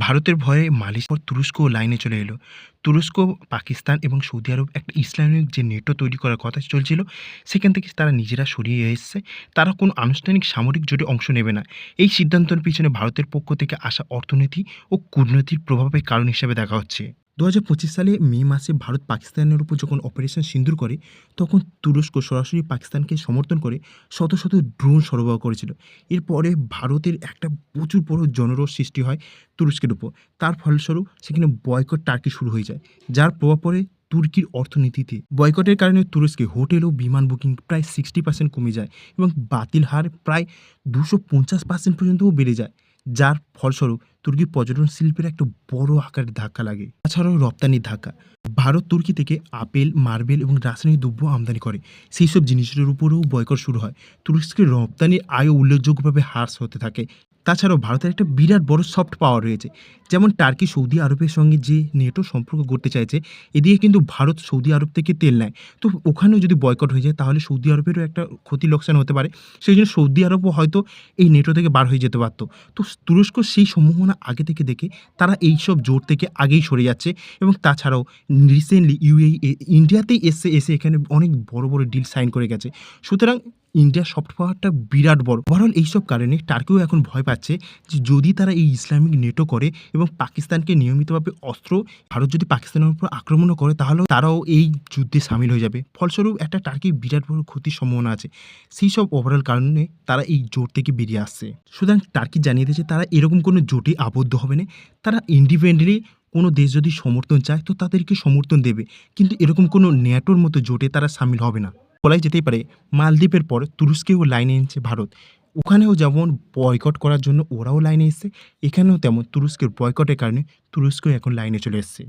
ভারতের ভয়ে মালয়েশিয়ার পর তুরস্কও লাইনে চলে এলো। তুরস্ক, পাকিস্তান এবং সৌদি আরব একটা ইসলামিক যে নেটো তৈরি করার কথা চলছিল, সেখান থেকে তারা নিজেরা সরিয়ে এসছে। তারা কোনো আনুষ্ঠানিক সামরিক জোটে অংশ নেবে না। এই সিদ্ধান্তের পিছনে ভারতের পক্ষ থেকে আসা অর্থনীতি ও কূটনৈতিক প্রভাবের কারণ হিসেবে দেখা হচ্ছে। ২০২৫ সালে মে মাসে ভারত পাকিস্তানের উপর যখন অপারেশন সিন্দুর করে, তখন তুরস্ক সরাসরি পাকিস্তানকে সমর্থন করে শত শত ড্রোন সরবরাহ করেছিল। এরপরে ভারতের একটা প্রচুর বড় জনরোষ সৃষ্টি হয় তুরস্কের উপর। তার ফলস্বরূপ সেখানে বয়কট টার্কি শুরু হয়ে যায়, যার প্রভাব পড়ে তুর্কির অর্থনীতিতে। বয়কটের কারণে তুরস্কে হোটেল ও বিমান বুকিং প্রায় 60% কমে যায় এবং বাতিল হার প্রায় 250% পর্যন্তও বেড়ে যায়, যার ফলস্বরূপ তুর্কির পর্যটন শিল্পের একটা বড় আকারের ধাক্কা লাগে। তাছাড়াও রপ্তানির ধাক্কা। ভারত তুর্কি থেকে আপেল, মার্বেল এবং রাসায়নিক দ্রব্য আমদানি করে। সেই সব জিনিসের উপরেও বয়কট শুরু হয়। তুরস্কের রপ্তানির আয়ও উল্লেখযোগ্যভাবে হ্রাস হতে থাকে। তাছাড়াও ভারতের একটা বিরাট বড় সফট পাওয়ার রয়েছে। যেমন টার্কি সৌদি আরবের সঙ্গে যে নেটো সম্পর্ক গড়তে চাইছে, এদিকে কিন্তু ভারত সৌদি আরব থেকে তেল নেয়। তো ওখানেও যদি বয়কট হয়ে যায়, তাহলে সৌদি আরবেরও একটা ক্ষতি লোকসান হতে পারে। সেই জন্য সৌদি আরবও হয়তো এই নেটো থেকে বার হয়ে যেতে পারত। তো তুরস্ক সেই সম্ভাবনা আগে থেকে দেখে তারা এইসব জোট থেকে আগেই সরে যাচ্ছে। এবং তাছাড়াও রিসেন্টলি ইন্ডিয়াতেই এসে এখানে অনেক বড় বড় ডিল সাইন করে গেছে। সুতরাং ইন্ডিয়ার সফট পাওয়ারটা বিরাট বড়। ওভারঅল এইসব কারণে টার্কিও এখন ভয় পাচ্ছে যে যদি তারা এই ইসলামিক নেটো করে এবং পাকিস্তানকে নিয়মিতভাবে অস্ত্র, ভারত যদি পাকিস্তানের উপর আক্রমণও করে, তাহলেও তারাও এই যুদ্ধে সামিল হয়ে যাবে। ফলস্বরূপ একটা টার্কির বিরাট বড় ক্ষতির সম্ভাবনা আছে। সেই সব ওভারঅল কারণে তারা এই জোট থেকে বেরিয়ে আসছে। সুতরাং টার্কি জানিয়ে দিয়েছে তারা এরকম কোনো জোটে আবদ্ধ হবে না। তারা ইন্ডিপেন্ডেন্টলি কোনো দেশ যদি সমর্থন চায়, তো তাদেরকে সমর্থন দেবে, কিন্তু এরকম কোনো ন্যাটোর মতো জোটে তারা সামিল হবে না। বলাই যেতেই পারে মালদ্বীপের পর তুরস্কেও লাইনে এনেছে ভারত। ওখানেও যেমন বয়কট করার জন্য ওরাও লাইনে এসছে, এখানেও তেমন তুরস্কের বয়কটের কারণে তুরস্কও এখন লাইনে চলে এসছে।